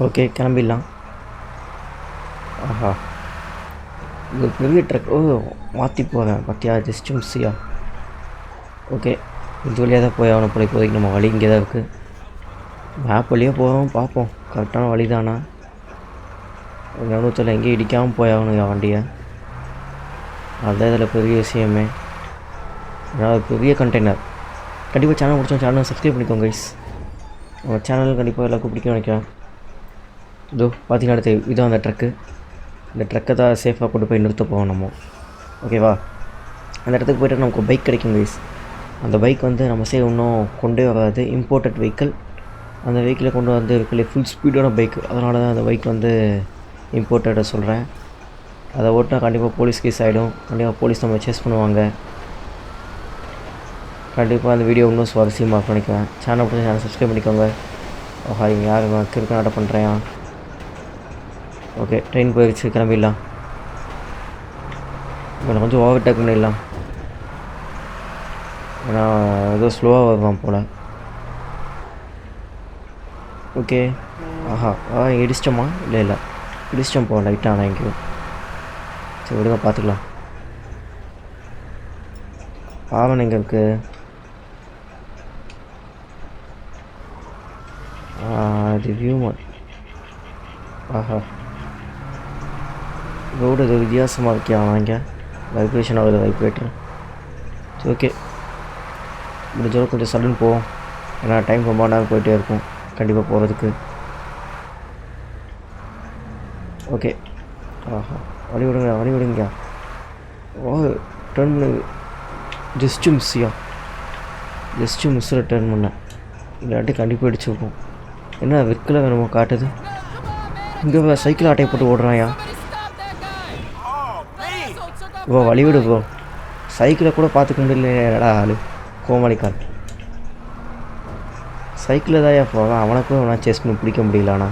Okay கிளம்பிடலாம். ஆஹா, இது பெரிய ட்ரக். மாற்றி போகிறேன் பார்த்தியா, ஜஸ்ட் மிஸ்ஸியா. ஓகே, இது வழியாக தான் போய் ஆகணும் போல. இப்போதைக்கு நம்ம வழி இங்கே தான் இருக்குது. மேப் வழியாக போகிறோம், பார்ப்போம் கரெக்டான வழி தானா. கவனத்தில் எங்கேயும் இடிக்காமல் போய் ஆகணும் வண்டியை. அதுதான் இதில் பெரிய விஷயமே. அதாவது பெரிய கண்டெய்னர். கண்டிப்பாக சேனல் பிடிச்சோம், சேனலை சப்ஸ்கிரைப் பண்ணிக்கோங்க கைஸ். நம்ம சேனல் கண்டிப்பாக எல்லாருக்கும் பிடிக்கும் நினைக்கிறேன். இதோ பார்த்தீங்கன்னா அடுத்து இதுதான் அந்த ட்ரக்கு. இந்த ட்ரக்கை தான் சேஃபாக கொண்டு போய் நிறுத்த போவோம் நம்ம. ஓகேவா, அந்த இடத்துக்கு போய்ட்டு நமக்கு பைக் கிடைக்கும் கைஸ். அந்த பைக் வந்து நம்ம இன்னும் கொண்டே வராது, இம்போர்ட்டட் வெஹிக்கிள். அந்த வெஹிக்கிளை கொண்டு வந்து இருக்கல ஃபுல் ஸ்பீடான பைக். அதனால தான் அந்த பைக் வந்து இம்போர்ட்டடை சொல்கிறேன். அதை ஓட்டினா கண்டிப்பாக போலீஸ் கேஸ் ஆகிடும். கண்டிப்பாக போலீஸ் நம்ம சேஸ் பண்ணுவாங்க. கண்டிப்பாக அந்த வீடியோ இன்னும் சுவாரஸ்யமாக பண்ணிக்குவேன். சேனல் பிடிச்ச சேனல் சப்ஸ்கிரைப் பண்ணிக்கோங்க. ஓஹா, இங்கே யார் கிறுக்கு நாட்டம் பண்ணுறேன். ஓகே, ட்ரெயின் போயிடுச்சு, கிளம்பிடலாம். இவனை கொஞ்சம் ஓவர்டேக் பண்ணிடலாம். ஏன்னா ஏதோ ஸ்லோவாக வருவான் போல். ஓகே, ஆஹா இடிச்சிட்டோமா? இல்லை இடிச்சிட்டோம் போல் லைட்டாக. ஆனால் எங்கேயும் சரி விடுங்க, பார்த்துக்கலாம். ஆவன் எங்கே இருக்குது? இது வியூமர். ஆஹா, ரோடு இது வித்தியாசமாக இருக்கே. அவன் இங்கே வைப்ரேஷன் ஆகுது, வைப்ரேட்டர். சரி ஓகே, முடிஞ்சளவு கொஞ்சம் சடன் போவோம். ஏன்னா டைம் ரொம்ப நேரம் போயிட்டே இருக்கும் கண்டிப்பாக போகிறதுக்கு. ஓகே, ஆஹா, வழி விடுங்க. டர்ன் பண்ணு. ஜஸ்ட்டு மிஸ்ஸில் டர்ன் பண்ணேன். இல்லாட்டி கண்டிப்பாக அடிச்சு வைப்போம். என்ன விற்கலை வேணுமோ காட்டுது. இங்கே சைக்கிள் ஆட்டையை போட்டு ஓடுறாயா? வழி விடு ப்ரோ. சைக்கிளை கூட பார்த்துக்க முடியலடா ஆளு, கோமாளிக்கால். சைக்கிளில் தான் போவேன், அவனுக்கும் அவனா சேஸ் பண்ணி பிடிக்க முடியலண்ணா.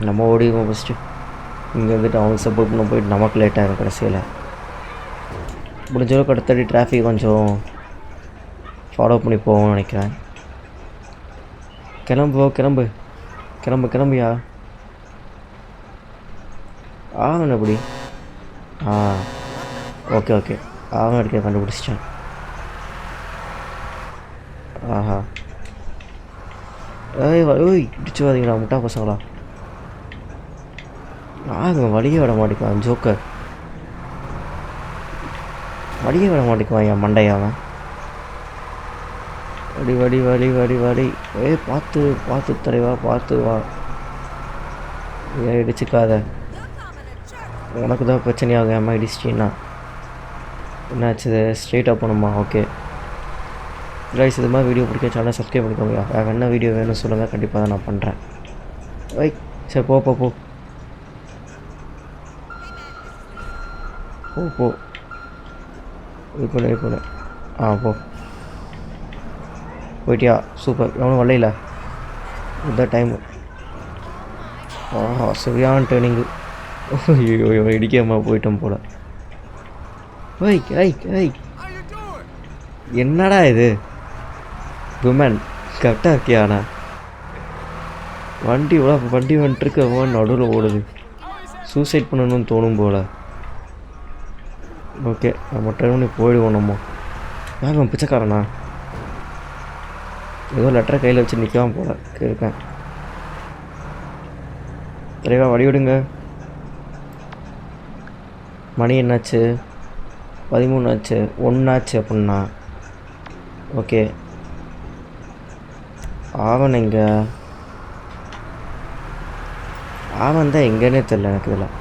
நம்ம ஓடிவோம் ஃபஸ்ட்டு. இங்கே வந்துட்டு அவனுக்கு சப்போர்ட் பண்ண போயிட்டு நமக்கு லேட் ஆகிடும் கடைசியில். முடிஞ்சளவுக்கு அடுத்தடி டிராஃபிக் கொஞ்சம் ஃபாலோ பண்ணி போவோம்னு நினைக்கிறேன். கிளம்பியா? ஆவன் எப்படி? ஓகே ஆவன் அடிக்க கண்டுபிடிச்சிட்டேன். ஆஹா, இடிச்சு வாதீங்களா முட்டா பசங்களா. வழியே விட மாட்டேங்குவான் ஜோக்கர். வழியே விட மாட்டேங்குவான் என் மண்டையாவன். வடி. பார்த்து தலைவா, பார்த்து வா. ஏன் இடிச்சுக்காத, உனக்கு தான் பிரச்சனையாகும். அம்மா இடிச்சிட்டின்னா என்னாச்சு? ஸ்ட்ரெயிட்டாக போகணுமா? ஓகே கைஸ், இது மாதிரி வீடியோ பிடிக்க சேனல் சப்ஸ்கிரைப் பண்ணிக்கோங்க. வேறு என்ன வீடியோ வேணும்னு சொல்லுங்கள், கண்டிப்பாக தான் நான் பண்ணுறேன். சரி போ. இது பண்ணு. போ. போயிட்டியா? சூப்பர். எவனும் வரல. இதுதான் டைமு. சரியான ட்ரெயினிங்கு. ஐயோ இடிக்காம போயிட்டோம் போல். என்னடா இது விமன், கரெக்டாக இருக்கியாண்ணா? வண்டி வந்துட்டுருக்கு, அவன் நடுவில் ஓடுது. சூசைட் பண்ணணும்னு தோணும் போல். ஓகே, நம்ம ட்ரெயின் பண்ணி போயிடுவோம். நம்ம யாரும் பிச்சைக்காரண்ணா? ஏதோ லெட்டரை கையில் வச்சு நிற்காம போல இருக்கேன். தலைவா வழி விடுங்க. மணி என்னாச்சு? 13 ஆச்சு. 1 ஆச்சு அப்படின்னா. ஓகே, ஆவன் எங்கே? ஆவன் தான் எங்கேன்னே தெரில எனக்கு. இதில்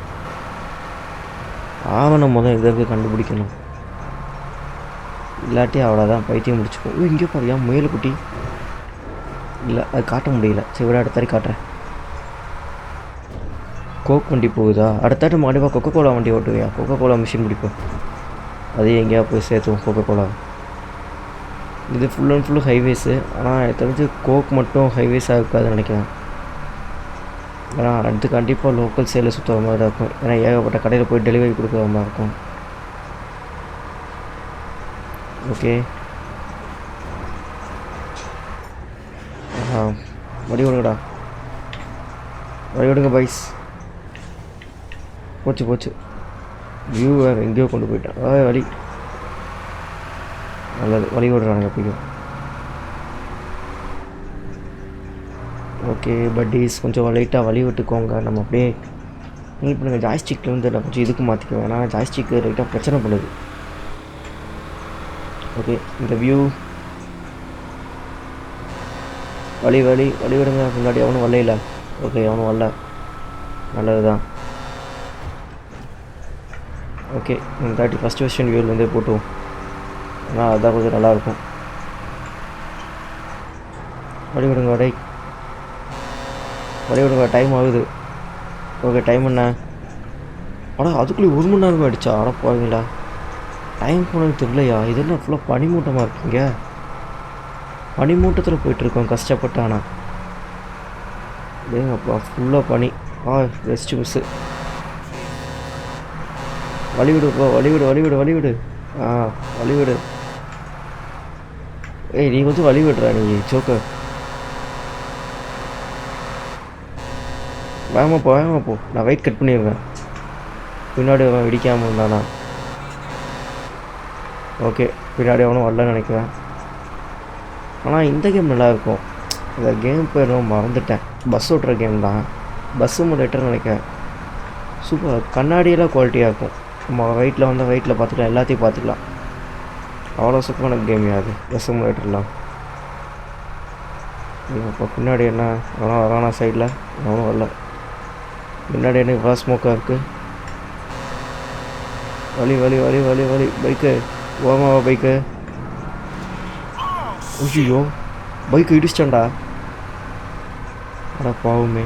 ஆவனை முதல் எங்கே கண்டுபிடிக்கணும். இல்லாட்டி அவ்வளோதான், பைத்தியம் முடிச்சுப்போம். இங்கே பாருயா முயல் குட்டி. இல்லை, அது காட்ட முடியல. சரி விட, அடுத்த காட்டுறேன். கோக் வண்டி போகுதா? அடுத்தாட்டு கண்டிப்பாக கொக்கோ கோலா வண்டி ஓட்டுவியா? கொக்கோ கோலா மிஷின் பிடிப்போம். அது எங்கேயா போய் சேர்த்துவோம் கொக்கோ கோலா. இது ஃபுல் அண்ட் ஃபுல்லு ஹைவேஸு. ஆனால் எனக்கு தெரிஞ்சு கோக் மட்டும் ஹைவேஸாக இருக்காதுன்னு நினைக்கிறேன். ஏன்னா அடுத்து கண்டிப்பாக லோக்கல் சேலை சுற்றுற மாதிரி இருக்கும். ஏன்னா ஏகப்பட்ட கடையில் போய் டெலிவரி கொடுக்குற மாதிரி இருக்கும். ஓகே, வடி விடுங்கடா. வழி விடுங்க பைஸ். போச்சு போச்சு. வியூ வேறு எங்கேயோ கொண்டு போயிட்டான். வழி நல்லது, வழி விடுறானுங்க எப்படியும். ஓகே பட்டீஸ், கொஞ்சம் லைட்டாக வழி விட்டுக்கோங்க. நம்ம அப்படியே நீட் பண்ணுங்கள். ஜாய்ஸ்டிக்கில் வந்து நான் கொஞ்சம் இதுக்கு மாற்றிக்குவேன், ஏன்னா ஜாய்ஸ்டிக்கு லைட்டாக பிரச்சனை பண்ணுது. ஓகே இந்த வியூ வழி வழி வழி விடுங்க. முன்னாடி அவனும் வரல. ஓகே அவனும் வரல, நல்லது தான். ஓகே இந்த தாட்டி ஃபஸ்ட் வெர்ஷன் வியூவிலேருந்தே போட்டுவோம், ஆனால் அதுதான் கொஞ்சம் நல்லாயிருக்கும். வழி விடுங்க வடை, வழி விடுங்க. டைம் ஆகுது. ஓகே டைம் என்ன? ஆனால் அதுக்குள்ளே 1 மணி நேரம் ஆகிடுச்சா? அட போவீங்களா, டைம் போனது தெரியலையா? இதெல்லாம் ஃபுல்லாக பனிமூட்டமாக இருக்குங்க. பனிமூட்டத்தில் போயிட்டுருக்கோம் கஷ்டப்பட்டு. ஆனால் ஏங்கப்பா ஃபுல்லாக பனி. Rest miss. வழி விடுப்பா, வழி விடு வழி விடு வழி விடு. வழி விடு. நீ கொஞ்சம் வழி விடுறா நீ ஜோக்கர். வேகமாப்போ வேகமாப்போ, நான் வெயிட் கட் பண்ணிடுவேன். பின்னாடி அவன் இடிக்காமல் இருந்தானா? ஓகே பின்னாடி அவனும் வரலன்னு நினைக்கிறேன். ஆனால் இந்த கேம் நல்லாயிருக்கும். இந்த கேம் பேர் மறந்துட்டேன். பஸ் ஓட்டுற கேம் தான், பஸ் சிமுலேட்டர்னு நினைக்கிறேன். சூப்பர், கண்ணாடியெல்லாம் குவாலிட்டியாக இருக்கும். நம்ம வெயிட்டில் வந்தால் வெயிட்டில் பார்த்துக்கலாம், எல்லாத்தையும் பார்த்துக்கலாம். அவ்வளோ சூப்பரான கேம் அது பஸ் சிமுலேட்டர்லாம். இப்போ பின்னாடி என்ன எவனோ வரானா? சைடில் எவனும் வரல. முன்னாடி என்ன இவ்வளோ ஸ்மோக்காக இருக்குது? வலி வலி வலி வலி வலி. பைக்கு ஓமாவா பைக்கு? ஐயோ பைக்கு இடிச்சிட்டான்டா. அட பாவுமே,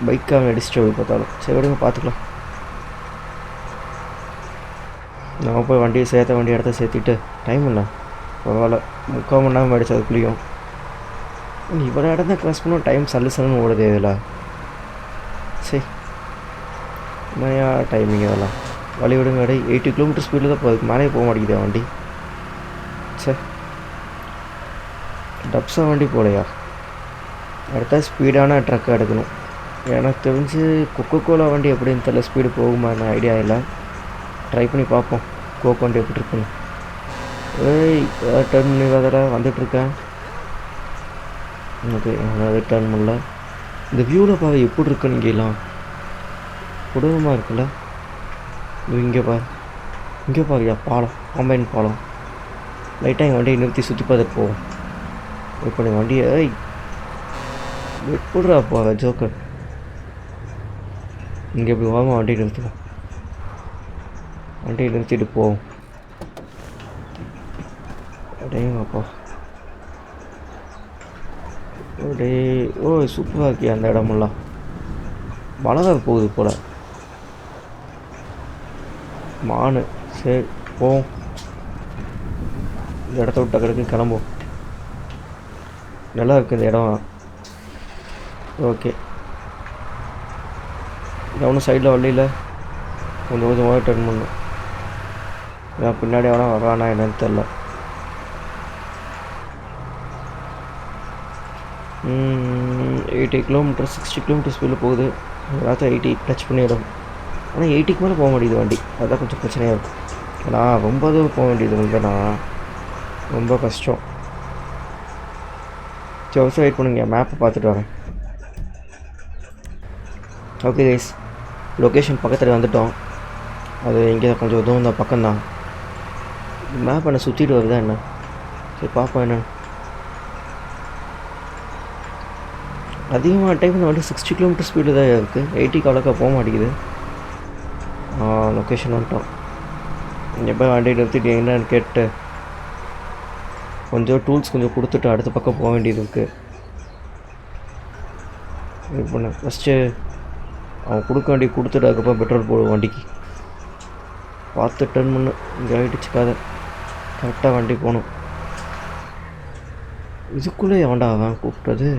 பைக்காக இடிச்சிட்டு போய் பார்த்தாலும். சரி விடுங்க பார்த்துக்கலாம். நம்ம போய் வண்டியை சேர்த்த வண்டி இடத்த சேர்த்திட்டு டைம் இல்லை பரவாயில்ல, 3/4 மணி நேரம் ஆகிடுச்சு அதுக்குள்ளேயும். இவ்வளோ இடம் தான் க்ராஸ் பண்ணோம், டைம் சல்லு சல்லுன்னு ஓடுது இதில். சரி என்னையா டைமிங் இதெல்லாம். வழி விடுங்க கடை. 80 கிலோமீட்டர் ஸ்பீடில் தான் போகுது, மேலே போக மாட்டேங்குதா வண்டி? சரி டப்ஸா வண்டி போலையா? அடுத்தா ஸ்பீடான ட்ரக்காக எடுக்கணும். எனக்கு தெரிஞ்சு கொக்கோகோலா வண்டி எப்படின்னு தெரியல, ஸ்பீடு போகுமா என்ன ஐடியா இல்லை. ட்ரை பண்ணி பார்ப்போம் கோக் வண்டி எப்படி இருக்குன்னு. டர்ன் பண்ணி வேறு வந்துட்டுருக்கேன். ஓகே அது டர்ன் பண்ணல. இந்த வியூவில் பார்க்க எப்படி இருக்குன்னு இங்கெல்லாம் கொடூரமாக இருக்குல்ல. இங்கே பாருயா பாலம், கம்பைன் பாலம். லைட்டாக எங்கள் வண்டியை நிறுத்தி சுற்றி பார்த்துட்டு போவோம். இப்போ நீ வண்டியை எப்படிரா போகிற ஜோக்கர்? இங்கே எப்படி வாங்க, வண்டியை நிறுத்துவோம். வண்டியை நிறுத்திட்டு போவோம். அடேங்கப்பா டே. சூப்பராக இருக்கியா அந்த இடமெல்லாம். மழை போகுது போல். மானு. சரி போவோம், இந்த இடத்த விட்டு டக்கு கிளம்புவோம். நல்லா இருக்குது இந்த இடம். ஓகே எவனும் சைடில் வரல, கொஞ்சம் கொஞ்சமாக டர்ன் பண்ணும். ஏன் பின்னாடி எவனா வரானா என்னன்னு தெரில. 80 கிலோமீட்டர் 60 கிலோமீட்டர் ஸ்பீடில் போகுது. எல்லாத்தையும் 80 டச் பண்ணிடும். ஆனால் 80க்கு மேலே போக முடியுது வண்டி, அதுதான் கொஞ்சம் பிரச்சனையாக இருக்கும். ஏன்னா ரொம்ப தூரம் போக வேண்டியது இல்லைண்ணா, ரொம்ப கஷ்டம். சரி வருஷம் வெயிட் பண்ணுங்க, மேப்பை பார்த்துட்டு வரேன். ஓகே கைஸ், லொக்கேஷன் பக்கத்தில் வந்துவிட்டோம். அது இங்கே கொஞ்சம் தூரம் தான், பக்கம்தான். மேப் என்ன சுற்றிட்டு வருதா என்ன? சரி பார்ப்போம் என்ன. அதிகமாக டைம் வந்து 60 கிலோமீட்டர் ஸ்பீடு தான் இருக்குது, 80க்கு அவ்வளோக்கா போக மாட்டேங்குது. லொக்கேஷன் வந்துட்டோம். இங்கே போய் வண்டி நிறுத்திட்டு என்னன்னு கேட்டு கொஞ்சம் டூல்ஸ் கொஞ்சம் கொடுத்துட்டு அடுத்த பக்கம் போக வேண்டியது இருக்குது. இது பண்ண ஃபஸ்ட்டு அவன் கொடுக்க வேண்டிய கொடுத்துட்டு அதுக்கப்புறம் பெட்ரோல் போடுவோம் வண்டிக்கு. பார்த்து டர்ன் பண்ணு, இங்கே ஆகிடுச்சுக்காத. கரெக்டாக வண்டி போகணும். இதுக்குள்ளே எவன்டா அவன் கூப்பிட்டது?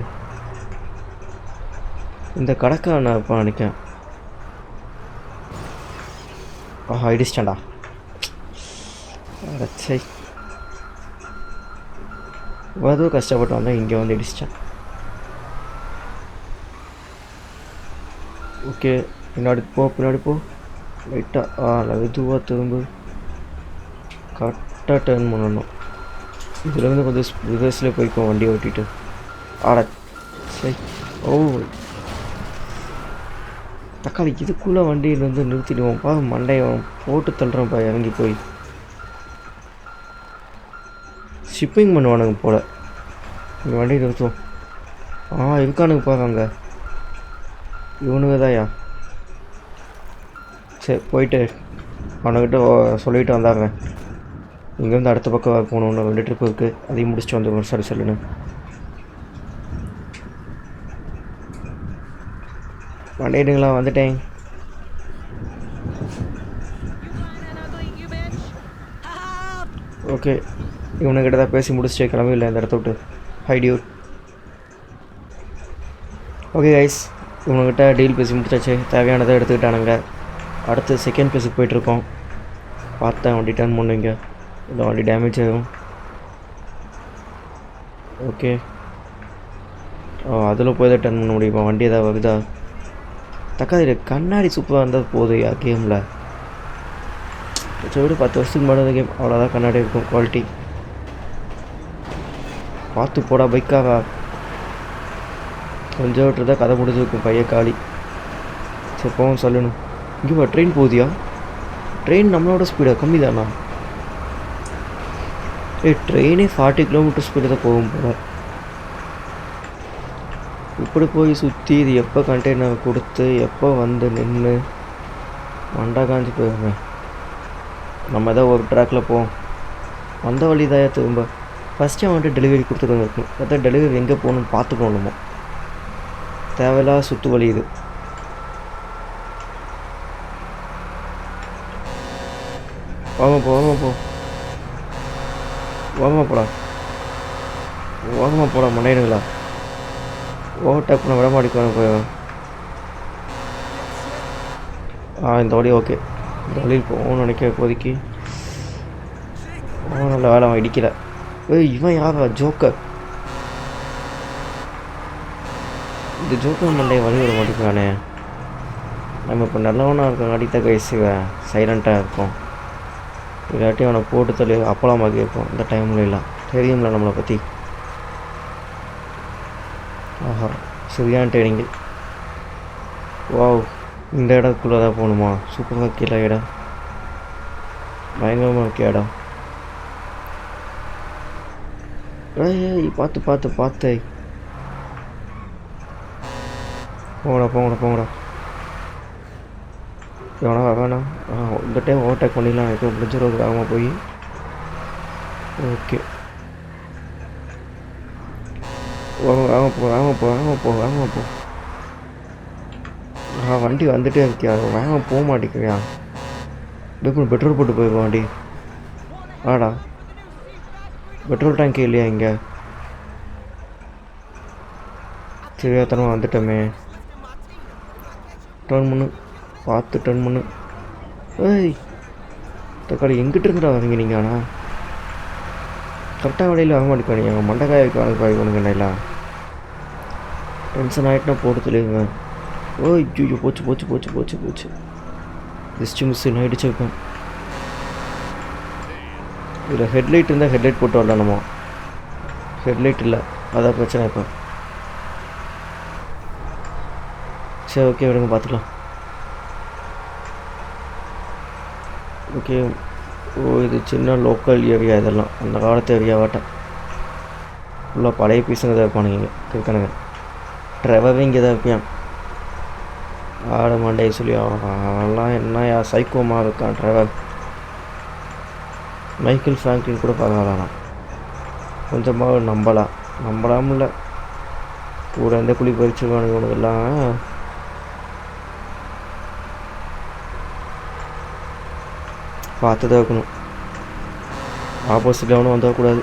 இந்த கடைக்காரன் இப்போ நினைக்கேன். இடிச்சிட்டான்டா. சரி எவ்வளோ கஷ்டப்பட்டு வந்தால் இங்கே வந்து இடிச்சிட்டான். ஓகே, பின்னாடி போ பின்னாடி போ. லைட்டாக மெதுவாக திரும்ப கரெக்டாக டேர்ன் பண்ணணும். இதுலேருந்து கொஞ்சம் ரிவர்ஸில் போய்க்கும் வண்டியை ஓட்டிட்டு. ஆட சரி. ஓ தக்காளி, இதுக்குள்ளே வண்டியில் வந்து நிறுத்திடுவோம். மண்டையை போட்டு தள்ளுறேன்ப்பா இறங்கி போய். ஷிப்பிங் பண்ணுவானுங்க போல். இங்கே வண்டியை நிறுத்துவோம். இருக்கானுங்க பாருங்க, இவனுங்க தான்யா. சரி போயிட்டு அவனுக்கிட்ட சொல்லிவிட்டு வந்தாடுறேன். இங்கேருந்து அடுத்த பக்கம் போகணும், 2 ட்ரிப் இருக்குது, அதையும் முடிச்சுட்டு வந்துடுவோம். சரி சொல்லுன்னு வண்டிடுங்களா, வந்துட்டேன். ஓகே, இவனுக்கிட்ட தான் பேசி முடிச்சுட்டு கிளம்பிடல இந்த இடத்த விட்டு. Hi dude. ஓகே கைஸ், இவனுக்கிட்ட டீல் பேசி முடிச்சாச்சு. தேவையானதை எடுத்துக்கிட்டானுங்க. அடுத்து செகண்ட் பிளேஸுக்கு போயிட்டுருக்கோம். பார்த்தேன் வண்டி டர்ன் பண்ணுவீங்க, இல்லை வண்டி டேமேஜ் ஆகும். ஓகே, அதில் போய் தான் டர்ன் பண்ண முடியுமா? வண்டி எதாவது வருதா? தக்காளி கண்ணாடி சூப்பராக இருந்தால் போதுயா கேமில். விட 10 வருஷத்துக்கு முன்னாடி கேம் அவ்வளோதான் கண்ணாடி இருக்கும். குவாலிட்டி பார்த்து போடா பைக்காக. கொஞ்சம் விட்டு தான் கதை முடிஞ்சிருக்கும், பைய காலி. சரி போவோம் சொல்லணும். இங்கே ட்ரெயின் போகுதியா? ட்ரெயின் நம்மளோட ஸ்பீடாக கம்மி தானா? ட்ரெயினே 40 கிலோமீட்டர் ஸ்பீடு தான் போகும் போல. இப்படி போய் சுற்றி இது எப்போ கண்டெய்னர் கொடுத்து எப்போ வந்து நின்று மண்டா காஞ்சி போயிருங்க. நம்ம ஏதோ ஒரு ட்ராக்கில் போவோம். வந்த வழி தான் திரும்ப. ஃபஸ்ட்டு வந்துட்டு டெலிவரி கொடுத்துட்டு வந்துருக்கணும். பார்த்தா டெலிவரி எங்கே போகணும்னு பார்த்து போகணுமோ. தேவையில்லாத சுற்று வழி இது. வாங்க போ வாங்கம்மா போடா மண்டையிடுங்களா. ஓவர்டேக் பண்ண விட மாட்டேங்க போய். இந்த வழி ஓகே. இந்த வழியில் போகணும்னு நினைக்க இப்போதைக்கு. நல்ல வேலை அவன் இடிக்கல. இவன் யாரா? ஜோக்கர். இந்த ஜோக்கர் மண்டையை வழி விட மாட்டேங்கானே. நம்ம இப்போ நல்லவனாக இருக்கோம், அடித்த கைசுவேன் சைலண்ட்டாக இருக்கும். இல்லாட்டி அவனை போட்டு தள்ளி அப்பளமாக கேட்போம் இந்த டைமில். இல்லை தெரியும்ல நம்மளை பற்றி. சரியான ட்ரைனிங்கு. வாவ், இந்த இடத்துக்குள்ளே தான் போகணுமா? சூப்பராக கீழே இடம், பயங்கரமாக இருக்க இடம். பார்த்து போங்கடா. வேணாம். இந்த டைம் ஓவர்டேக் பண்ணிடலாம். இப்போ முடிஞ்சிடும் வேகமாக போய். ஓகே, வாங்க போ. வண்டி வந்துட்டே இருக்கியா? வேகமாக போக மாட்டேங்கிறியா? பெட்ரோல் போட்டு போயிருக்கோம் வண்டி. ஆடா, பெட்ரோல் டேங்க் இல்லையா இங்கே? தெரியாதனமாக வந்துட்டோமே. டர்ன் பண்ணு, பார்த்து டர்ன் பண்ணு. தக்காளி எங்கிட்ட இருந்தா வரீங்க நீங்கள்? ஆனால் கரெக்டாக வழியில் வர மாட்டேங்க. எங்கள் மண்டைக்காய் காய் பண்ணுங்கண்ணா. டென்ஷன் ஆகிட்டுனா போட்டு சொல்லிடுங்க. ஐயோ போச்சு. ஜஸ்ட் மிஸ்ஸில் ஆகிடுச்சிருக்கேன். இதில் ஹெட்லைட் இருந்தால் ஹெட்லைட் போட்டு வரலாம். நம்ம ஹெட்லைட் இல்லை, அதான் பிரச்சனை இப்போ. சரி ஓகே, விடுங்க பார்த்துக்கலாம். ஓகே, இது சின்ன லோக்கல் ஏரியா. இதெல்லாம் அந்த காலத்து ஏரியாவாட்ட ஃபுல்லாக பழைய பீஸுங்க தான் இருப்பானுங்க. இருக்கானுங்க. ட்ரெவரும் இங்கே தான் இருப்பான். ஆட மண்டையை சொல்லி அவன்லாம் என்ன சைக்கோமாக இருக்கான் ட்ரெவர். மைக்கேல் ஃப்ராங்க்லின் கூட பரவாயில்லாம். கொஞ்சமாக நம்பலாம் இல்லை. கூட எந்த குழி பறிச்சுருவானுங்க உனக்கெல்லாம். பார்த்து தான் இருக்கணும். ஆப்போசிட்டில் எவனும் வந்துடக்கூடாது.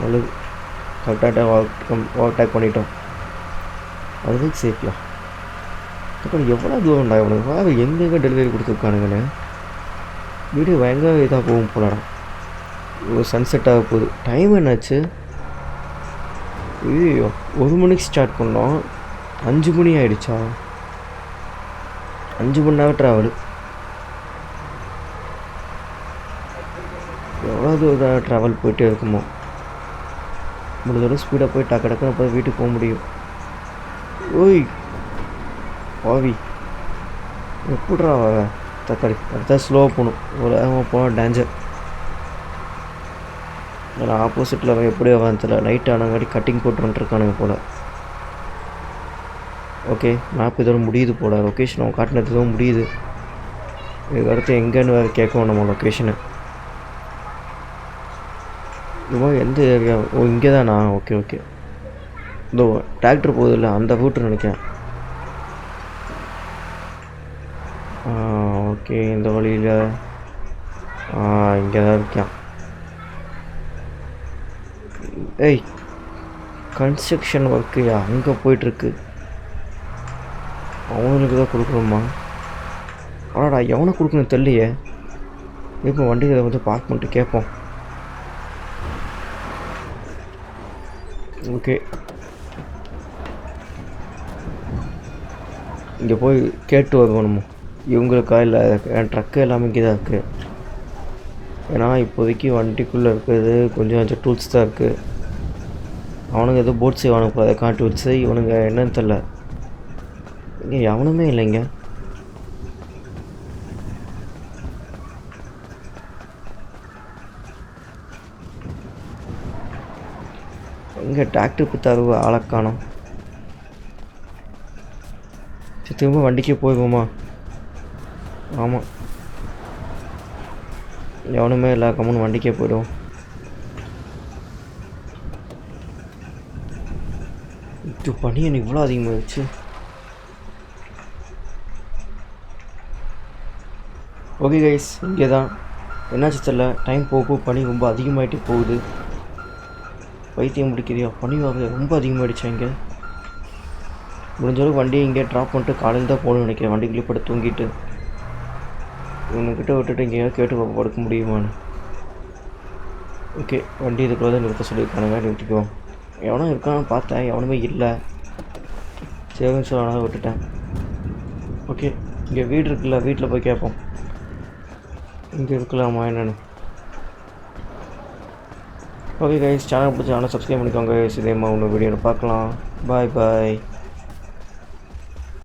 நல்லது, கரெக்டாக ஓவர்டேக் பண்ணிட்டோம். அதுவே சேஃப்டியா. அப்புறம் எவ்வளோ தூரம் உண்டா இவனுக்கு? வேறு எங்கெங்கே டெலிவரி கொடுத்துருக்கானுங்கன்னு. வீடியோ பயங்கர இதாக போகும் போலடா. சன்செட் ஆக போகுது. டைம் என்னாச்சு? ஐயோ, 1 மணிக்கு ஸ்டார்ட் பண்ணோம், 5 மணி ஆகிடுச்சா? 5 மணி நேரம் ட்ராவலு. எவ்வளோ தூரம் ட்ராவல் போயிட்டே இருக்குமோ. முடிஞ்சளவு ஸ்பீடாக போய் டக்கு டக்குன்னு அப்போ வீட்டுக்கு போக முடியும். ஓய் பாவி, எப்படிரா வர தக்காளி? அதுதான் ஸ்லோவாக போகணும். ஒரு போனால் டேஞ்சர். அதில் ஆப்போசிட்டில் அவன் எப்படி அவன் லைட் ஆனங்காட்டி கட்டிங் போட்டு வந்துட்டுருக்கானுங்க போல். ஓகே, மேப் இதோட முடியுது போல். லொக்கேஷன் அவன் காட்டினது எதுவும் முடியுது. இதுக்கு அடுத்து எங்கேன்னு வேறு கேட்கவும் நம்ம லொக்கேஷனு. இவன் எந்த ஏரியா? ஓ, இங்கே தானா? Okay okay. இதோ டிராக்டர் போகுது இல்லை, அந்த ரூட்டு நினைக்கிறேன். ஓகே, இந்த வழியில் இங்கே தான் இருக்கான். ஏய், கன்ஸ்ட்ரக்ஷன் ஒர்க்கு அங்கே போயிட்டுருக்கு. அவனுக்கு தான் கொடுக்கணுமா? ஆனாடா எவனை கொடுக்கணும் தெரியலையே. இப்போ வண்டி இதை வந்து பார்க் பண்ணிட்டு கேட்போம். ஓகே, இங்கே போய் கேட்டு வருவோம். இவங்களுக்கா இல்லை என் ட்ரக்கு எல்லாமே இங்கே தான் இருக்குது. ஏன்னா இப்போதைக்கு வண்டிக்குள்ளே இருக்கிறது கொஞ்சம் டூல்ஸ் தான் இருக்குது. அவனுங்க ஏதோ போட் செய்வானுங்க போல, அதை காட்டி வச்சு இவனுங்க என்னன்னு தெரில. இங்கே எவனுமே இல்லைங்க. எங்கே டிராக்டர் பித்தாரு ஆளை காணோம். திரும்ப வண்டிக்கே போயிடுவோமா? ஆமாம், எவனுமே இல்லை, கம்முன்னு வண்டிக்கே போய்டும். இது பனி எனக்கு இவ்வளோ அதிகமாகிடுச்சு. ஓகே கைஸ், இங்கே தான் என்னாச்சு தெரியல. டைம் போக பனி ரொம்ப அதிகமாகிட்டே போகுது. வைத்தியம் முடிக்கிறியா? பனி ரொம்ப அதிகமாகிடுச்சா இங்கே. முடிஞ்சளவுக்கு வண்டியை இங்கே ட்ராப் பண்ணிட்டு காலையில் தான் போகணும்னு நினைக்கிறேன். வண்டிக்குள்ளே படுத்து தூங்கிட்டு இவனுக்கிட்ட விட்டுட்டு எங்கேயாவது கேட்டு படுக்க முடியுமான்னு. ஓகே, வண்டி இதுக்குள்ளே தான் நிறுத்த சொல்லியிருக்கானுங்க, நிறுத்திக்குவோம். எவனும் இருக்கான்னு பார்த்தேன், எவனுமே இல்லை. சேவிங்ஸ் ஆனால் விட்டுட்டேன். ஓகே, இங்கே வீடு இருக்குல்ல, வீட்டில் போய் கேட்போம். இங்கே இருக்கலாமா என்னென்னு. ஓகே கைஸ், சேனல் பிடிச்ச ஆனால் சப்ஸ்கிரைப் பண்ணிக்கோங்க. இதே மாதிரி இன்னொரு வீடியோவில் பார்க்கலாம். பாய் பாய்.